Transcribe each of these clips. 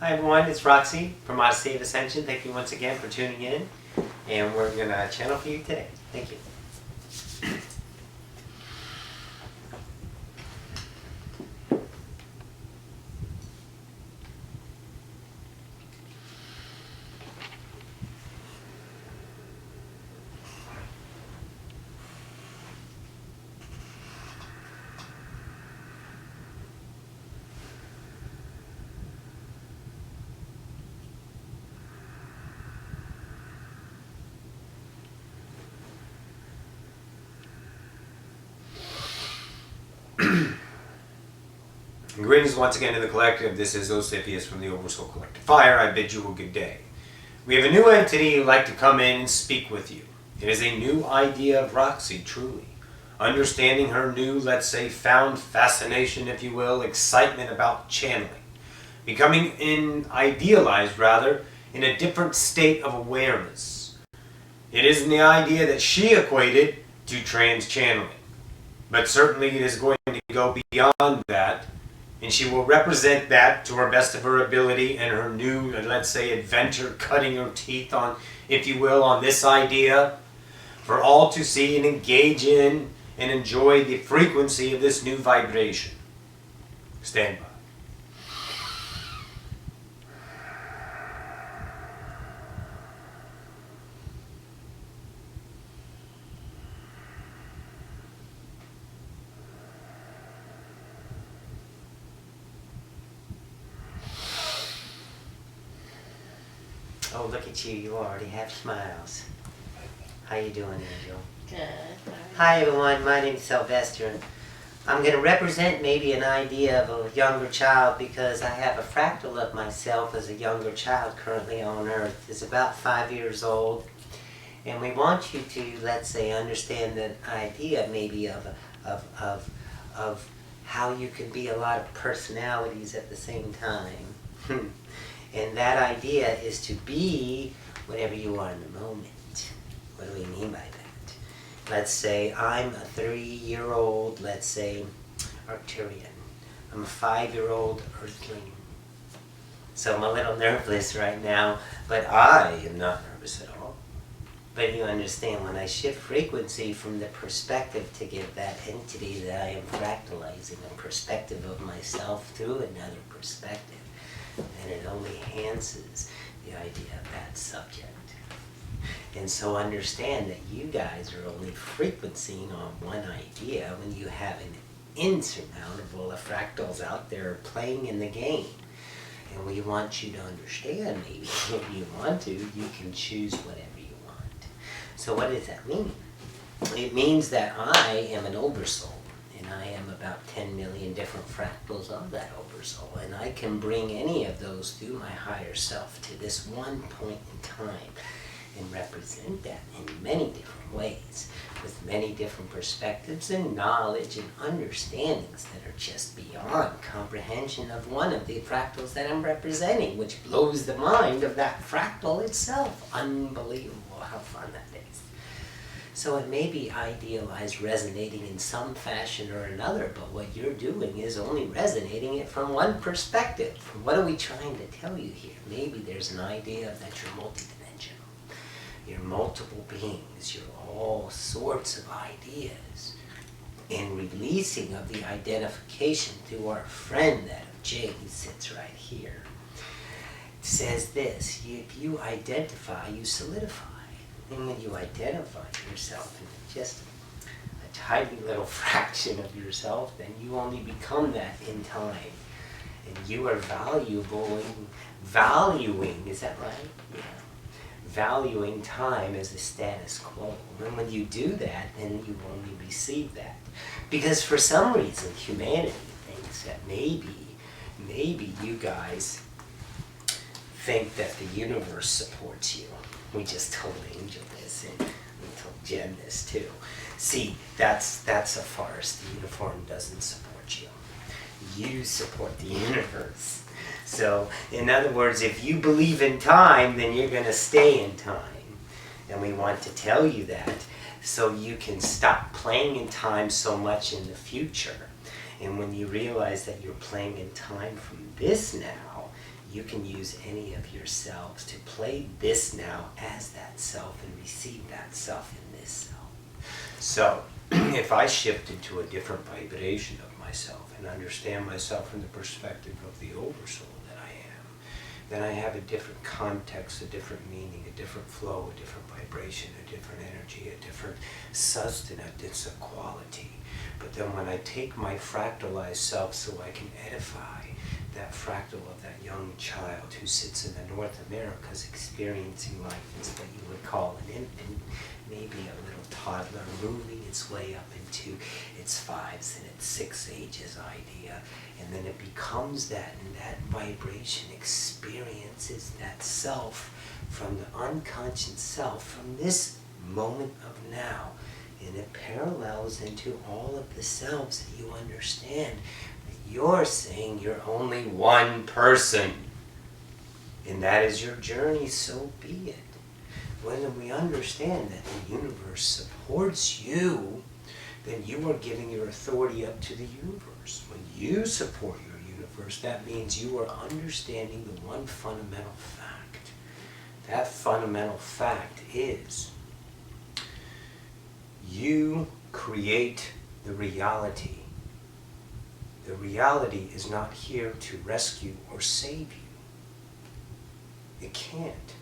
Hi everyone, it's Roxy from Odyssey of Ascension. Thank you once again for tuning in, and we're going to channel for you today. Thank you. Greetings once again to the collective. This is Ocyphius from the Oversoul Collective Fire. I bid you a good day. We have a new entity who'd like to come in and speak with you. It is a new idea of Roxy, truly. Understanding her new, let's say, found fascination, if you will, excitement about channeling. Becoming idealized, rather, in a different state of awareness. It isn't the idea that she equated to trans-channeling. But certainly it is going to go beyond that. And she will represent that to her best of her ability and her new, let's say, adventure, cutting her teeth on, if you will, on this idea for all to see and engage in and enjoy the frequency of this new vibration. Stand by. Oh, look at you. You already have smiles. How you doing, Angel? Good. Hi, everyone. My name's Sylvester. And I'm going to represent maybe an idea of a younger child because I have a fractal of myself as a younger child currently on Earth. It's about 5 years old. And we want you to, let's say, understand the idea maybe of how you can be a lot of personalities at the same time. And that idea is to be whatever you are in the moment. What do we mean by that? Let's say I'm a 3-year-old, let's say, Arcturian. I'm a 5-year-old Earthling. So I'm a little nervous right now, but I am not nervous at all. But you understand, when I shift frequency from the perspective to give that entity that I am fractalizing a perspective of myself through another perspective, and it only enhances the idea of that subject. And so understand that you guys are only frequencing on one idea when you have an insurmountable of fractals out there playing in the game. And we want you to understand, maybe if you want to, you can choose whatever you want. So what does that mean? It means that I am an oversoul. And I am about 10 million different fractals of that oversoul. And I can bring any of those through my higher self to this one point in time and represent that in many different ways, with many different perspectives and knowledge and understandings that are just beyond comprehension of one of the fractals that I'm representing, which blows the mind of that fractal itself. Unbelievable how fun that is. So it may be idealized, resonating in some fashion or another, but what you're doing is only resonating it from one perspective. What are we trying to tell you here? Maybe there's an idea that you're multidimensional. You're multiple beings. You're all sorts of ideas. And releasing of the identification through our friend, that of Jay, who sits right here, says this: if you identify, you solidify. And when you identify yourself in just a tiny little fraction of yourself, then you only become that in time. And you are valuable in valuing, is that right? Yeah. Valuing time as a status quo. And when you do that, then you only receive that. Because for some reason, humanity thinks that maybe you guys think that the universe supports you. We just told Angel this, and we told Jen this too. See, that's a farce. The uniform doesn't support you. You support the universe. So, in other words, if you believe in time, then you're going to stay in time. And we want to tell you that so you can stop playing in time so much in the future. And when you realize that you're playing in time from this now, you can use any of yourselves to play this now as that self and receive that self in this self. So, if I shifted to a different vibration of myself and understand myself from the perspective of the oversoul that I am, then I have a different context, a different meaning, a different flow, a different vibration, a different energy, a different sustenance of quality. But then when I take my fractalized self so I can edify that fractal of that young child who sits in the North Americas experiencing life as what you would call an infant, maybe a little toddler moving its way up into its 5s and its 6 ages idea, and then it becomes that, and that vibration experiences that self from the unconscious self from this moment of now, and it parallels into all of the selves that you understand. You're saying you're only one person, and that is your journey, so be it. When we understand that the universe supports you, then you are giving your authority up to the universe. When you support your universe, that means you are understanding the one fundamental fact. That fundamental fact is you create the reality. The reality is not here to rescue or save you. It can't.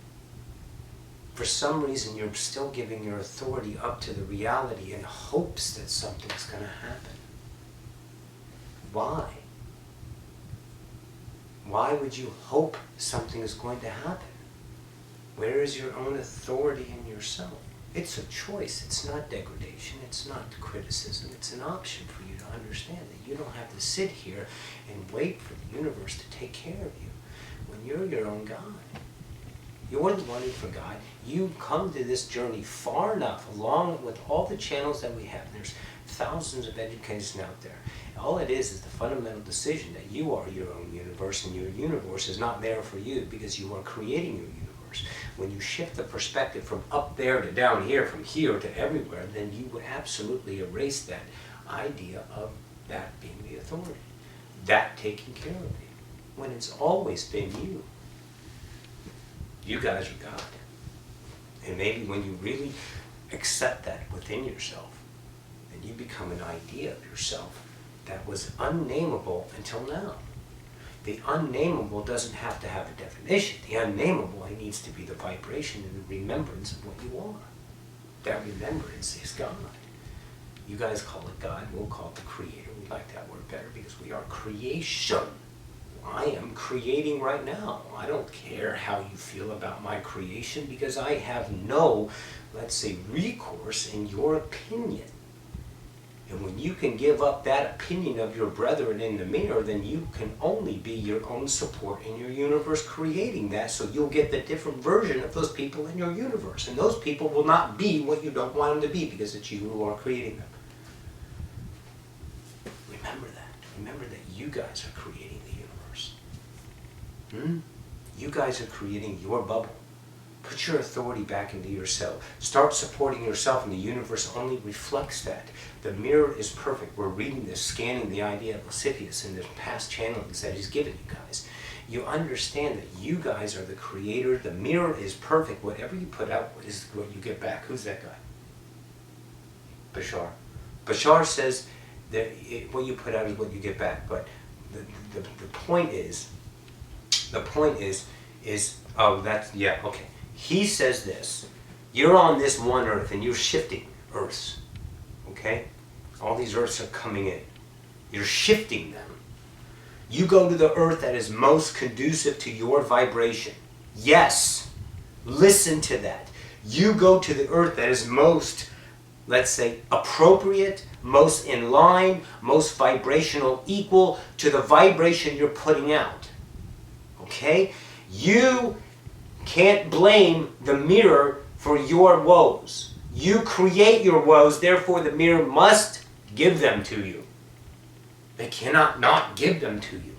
For some reason, you're still giving your authority up to the reality in hopes that something's going to happen. Why? Why would you hope something is going to happen? Where is your own authority in yourself? It's a choice. It's not degradation. It's not criticism. It's an option for you to understand that you don't have to sit here and wait for the universe to take care of you when you're your own God. You're the one for God. You come to this journey far enough, along with all the channels that we have. There's thousands of education out there. All it is the fundamental decision that you are your own universe, and your universe is not there for you because you are creating your universe. When you shift the perspective from up there to down here, from here to everywhere, then you would absolutely erase that idea of that being the authority, that taking care of you, when it's always been you. You guys are God. And maybe when you really accept that within yourself, then you become an idea of yourself that was unnameable until now. The unnameable doesn't have to have a definition. The unnameable needs to be the vibration and the remembrance of what you are. That remembrance is God. You guys call it God, we'll call it the Creator. We like that word better because we are creation. I am creating right now. I don't care how you feel about my creation because I have no, let's say, recourse in your opinion. And when you can give up that opinion of your brethren in the mirror, then you can only be your own support in your universe creating that, so you'll get the different version of those people in your universe. And those people will not be what you don't want them to be because it's you who are creating them. Remember that. Remember that you guys are creating the universe. You guys are creating your bubble. Put your authority back into yourself. Start supporting yourself, and the universe only reflects that. The mirror is perfect. We're reading this, scanning the idea of Ocyphius and the past channelings that he's given you guys. You understand that you guys are the creator. The mirror is perfect. Whatever you put out is what you get back. Who's that guy? Bashar. Bashar says that what you put out is what you get back. But the point is, oh, that's, yeah, okay. He says this, you're on this one earth and you're shifting earths, okay? All these earths are coming in. You're shifting them. You go to the earth that is most conducive to your vibration. Yes, listen to that. You go to the earth that is most, let's say, appropriate, most in line, most vibrational, equal to the vibration you're putting out, okay? You can't blame the mirror for your woes. You create your woes, therefore the mirror must give them to you. They cannot not give them to you.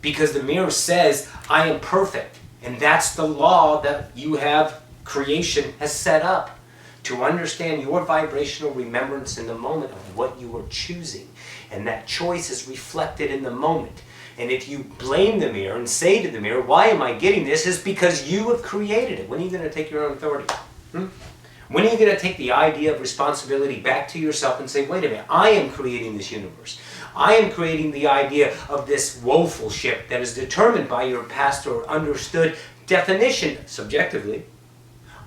Because the mirror says, I am perfect. And that's the law that you have, creation has set up. To understand your vibrational remembrance in the moment of what you are choosing. And that choice is reflected in the moment. And if you blame the mirror and say to the mirror, why am I getting this? It's because you have created it. When are you going to take your own authority? When are you going to take the idea of responsibility back to yourself and say, wait a minute, I am creating this universe. I am creating the idea of this woeful ship that is determined by your past or understood definition, subjectively,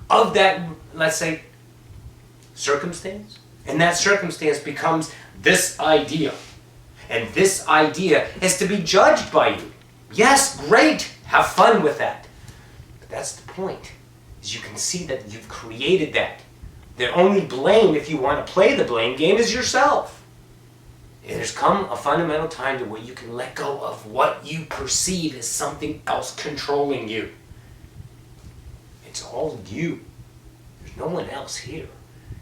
of that, let's say, circumstance. And that circumstance becomes this idea. And this idea is to be judged by you. Yes, great, have fun with that. But that's the point, is you can see that you've created that. The only blame, if you want to play the blame game, is yourself. It has come a fundamental time to where you can let go of what you perceive as something else controlling you. It's all you. There's no one else here.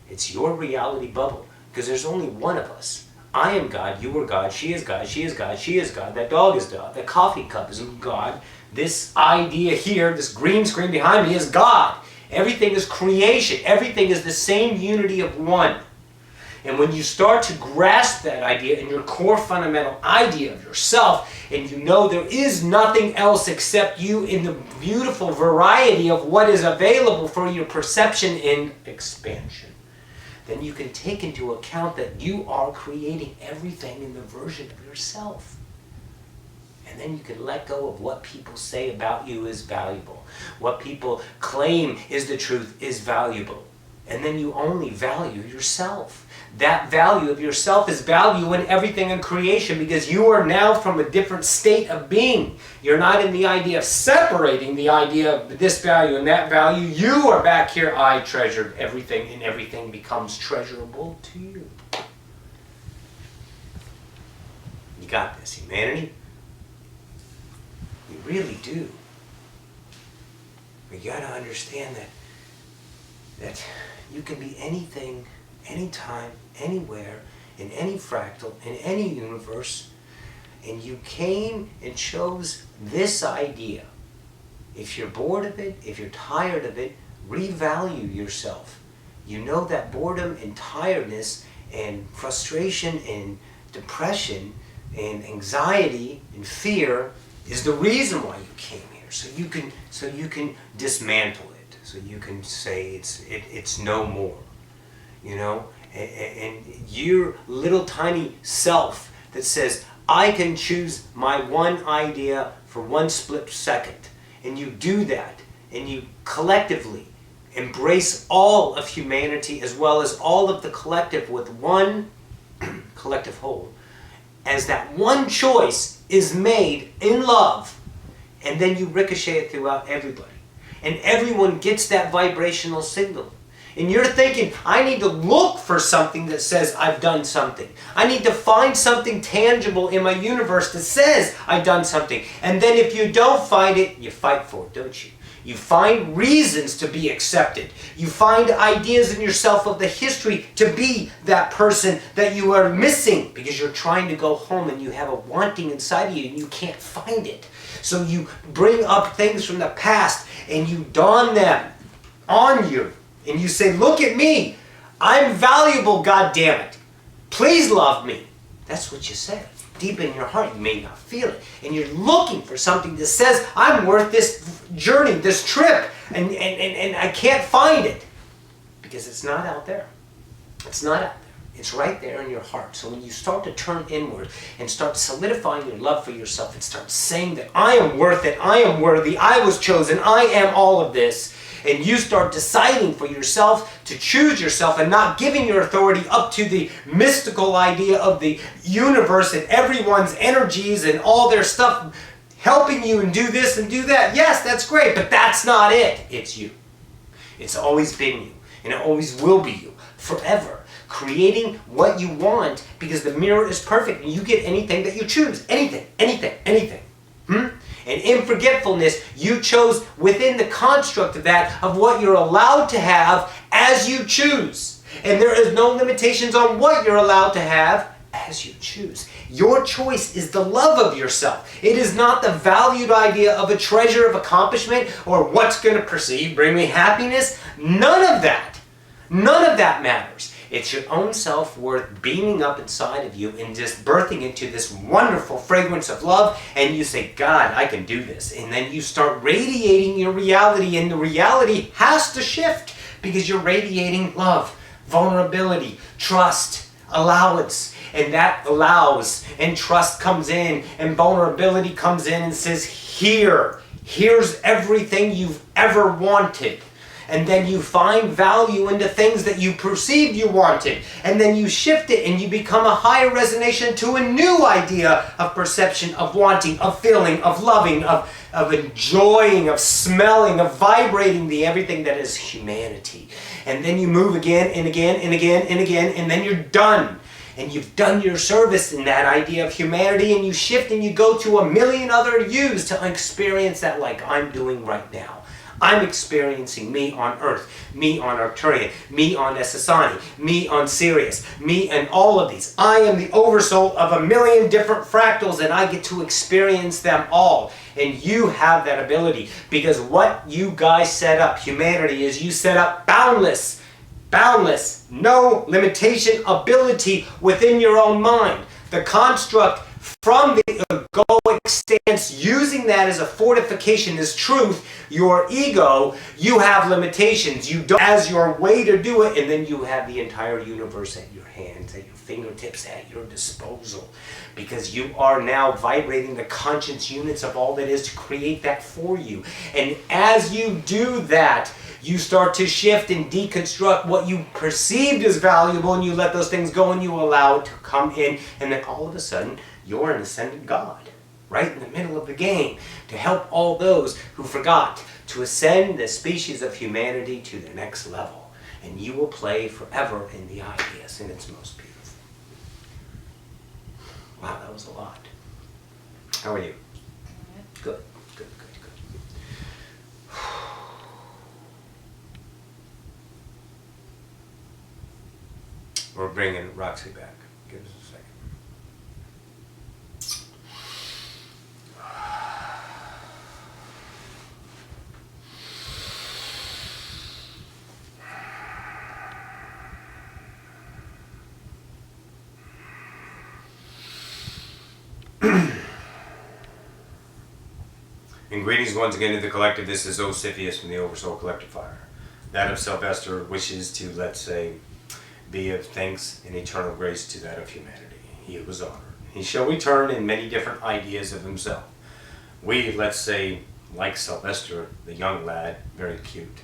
It's your reality bubble, because there's only one of us. I am God, you are God, she is God, she is God, she is God, that dog is God, that coffee cup is God, this idea here, this green screen behind me is God. Everything is creation. Everything is the same unity of one. And when you start to grasp that idea in your core fundamental idea of yourself, and you know there is nothing else except you in the beautiful variety of what is available for your perception and expansion, then you can take into account that you are creating everything in the version of yourself. And then you can let go of what people say about you is valuable. What people claim is the truth is valuable. And then you only value yourself. That value of yourself is value in everything in creation, because you are now from a different state of being. You're not in the idea of separating the idea of this value and that value. You are back here, I treasured everything, and everything becomes treasurable to you. You got this, humanity. You really do. You got to understand that you can be anything, anytime, anywhere, in any fractal, in any universe, and you came and chose this idea. If you're bored of it, if you're tired of it, revalue yourself. You know that boredom and tiredness and frustration and depression and anxiety and fear is the reason why you came here. So you can dismantle it. So you can say it's no more. You know, and your little tiny self that says, I can choose my one idea for one split second. And you do that, and you collectively embrace all of humanity as well as all of the collective with one collective whole. As that one choice is made in love, and then you ricochet it throughout everybody. And everyone gets that vibrational signal. And you're thinking, I need to look for something that says I've done something. I need to find something tangible in my universe that says I've done something. And then if you don't find it, you fight for it, don't you? You find reasons to be accepted. You find ideas in yourself of the history to be that person that you are missing, because you're trying to go home and you have a wanting inside of you and you can't find it. So you bring up things from the past and you don them on you. And you say, look at me. I'm valuable, goddammit. Please love me. That's what you say. Deep in your heart, you may not feel it. And you're looking for something that says, I'm worth this journey, this trip. And I can't find it. Because it's not out there. It's not out there. It's right there in your heart. So when you start to turn inward and start solidifying your love for yourself and start saying that I am worth it, I am worthy, I was chosen, I am all of this, and you start deciding for yourself to choose yourself and not giving your authority up to the mystical idea of the universe and everyone's energies and all their stuff helping you and do this and do that. Yes, that's great, but that's not it. It's you. It's always been you, and it always will be you, forever. Creating what you want, because the mirror is perfect and you get anything that you choose. Anything, anything, anything. And in forgetfulness, you chose within the construct of that, of what you're allowed to have as you choose. And there is no limitations on what you're allowed to have as you choose. Your choice is the love of yourself. It is not the valued idea of a treasure of accomplishment or what's going to bring me happiness. None of that. None of that matters. It's your own self-worth beaming up inside of you and just birthing into this wonderful fragrance of love, and you say, God, I can do this. And then you start radiating your reality, and the reality has to shift because you're radiating love, vulnerability, trust, allowance. And that allows, and trust comes in, and vulnerability comes in and says, here's everything you've ever wanted. And then you find value in the things that you perceived you wanted. And then you shift it and you become a higher resonation to a new idea of perception, of wanting, of feeling, of loving, of enjoying, of smelling, of vibrating the everything that is humanity. And then you move again and again and again and again, and then you're done. And you've done your service in that idea of humanity, and you shift and you go to a million other yous to experience that like I'm doing right now. I'm experiencing me on Earth, me on Arcturian, me on Essassani, me on Sirius, me and all of these. I am the oversoul of a million different fractals, and I get to experience them all. And you have that ability, because what you guys set up, humanity, is you set up boundless, no limitation ability within your own mind. The construct from the egoic stance, using that as a fortification, as truth, your ego, you have limitations. You don't, as your way to do it, and then you have the entire universe at your hands, at your fingertips, at your disposal. Because you are now vibrating the conscience units of all that is to create that for you. And as you do that, you start to shift and deconstruct what you perceived as valuable, and you let those things go and you allow it to come in, and then all of a sudden, you're an ascended God, right in the middle of the game, to help all those who forgot to ascend the species of humanity to the next level. And you will play forever in the ideas, and it's most beautiful. Wow, that was a lot. How are you? Good. We're bringing Roxy back. Give us a second. And greetings once again to the collective. This is Ocyphius from the Oversoul Collective Fire. That of Sylvester wishes to, let's say, be of thanks and eternal grace to that of humanity. He was honored. He shall return in many different ideas of himself. We, let's say, like Sylvester, the young lad, very cute,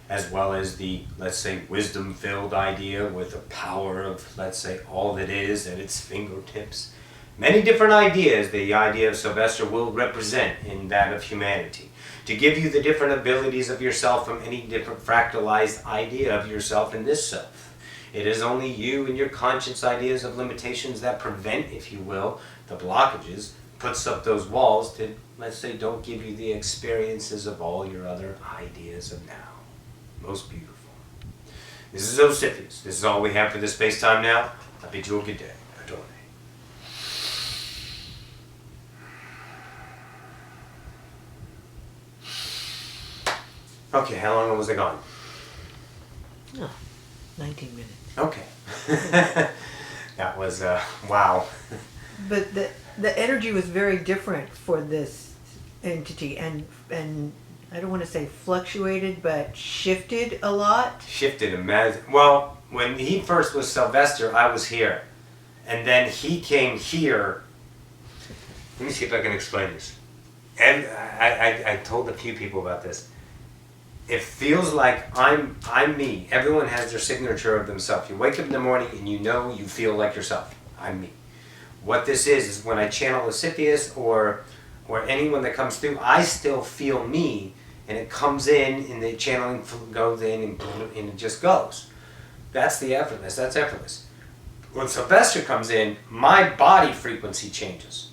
as well as the, let's say, wisdom-filled idea with the power of, let's say, all that is at its fingertips. Many different ideas the idea of Sylvester will represent in that of humanity, to give you the different abilities of yourself from any different fractalized idea of yourself in this self. It is only you and your conscious ideas of limitations that prevent, if you will, the blockages, puts up those walls to, let's say, don't give you the experiences of all your other ideas of now. Most beautiful. This is Ocyphius. This is all we have for this space-time now. I bid you a good day. Adore. Okay, how long was it gone? Oh, 19 minutes. Okay. That was, wow. But the energy was very different for this entity, and I don't want to say fluctuated, but shifted a lot. Shifted, well, when he first was Sylvester, I was here. And then he came here. Let me see if I can explain this. And I told a few people about this. It feels like I'm me. Everyone has their signature of themselves. You wake up in the morning and you know you feel like yourself. I'm me. What this is when I channel Ocyphius or anyone that comes through, I still feel me, and it comes in and the channeling goes in and it just goes. That's the effortless. That's effortless. When Sylvester comes in, my body frequency changes.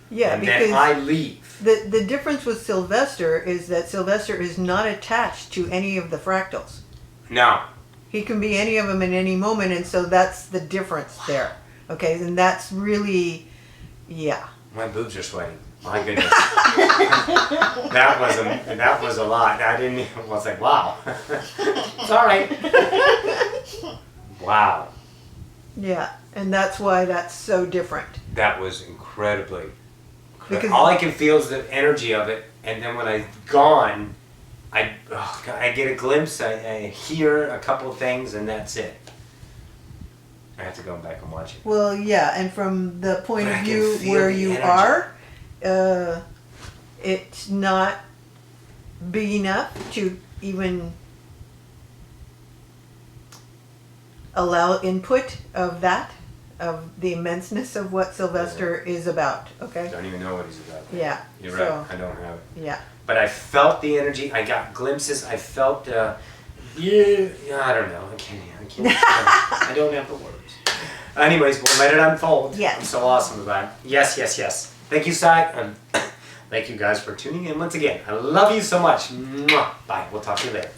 Yeah, and because then I leave. the difference with Sylvester is that Sylvester is not attached to any of the fractals. No. He can be any of them at any moment, and so that's the difference there. Okay, and that's really, yeah. My boobs are sweating. My goodness. that was a lot. I was like, wow. It's all right. Wow. Yeah, and that's why that's so different. That was incredibly. Because- all I can feel is the energy of it, and then when I've gone, I get a glimpse. I hear a couple of things, and that's it. I have to go back and watch it. Well, yeah, and from the point But of I can view feel where the you energy. are, it's not big enough to even allow input of that, of the immenseness of what Sylvester is about. Okay. I don't even know what he's about. Yeah. You're so, right. I don't have it. Yeah. But I felt the energy. I got glimpses. I felt. Yeah. I don't know. I can't. I don't have the words. Anyways, we'll let it unfold. Yes. I'm so awesome about it. Yes, yes, yes. Thank you, Sai. Thank you guys for tuning in once again. I love you so much. Mwah. Bye. We'll talk to you later.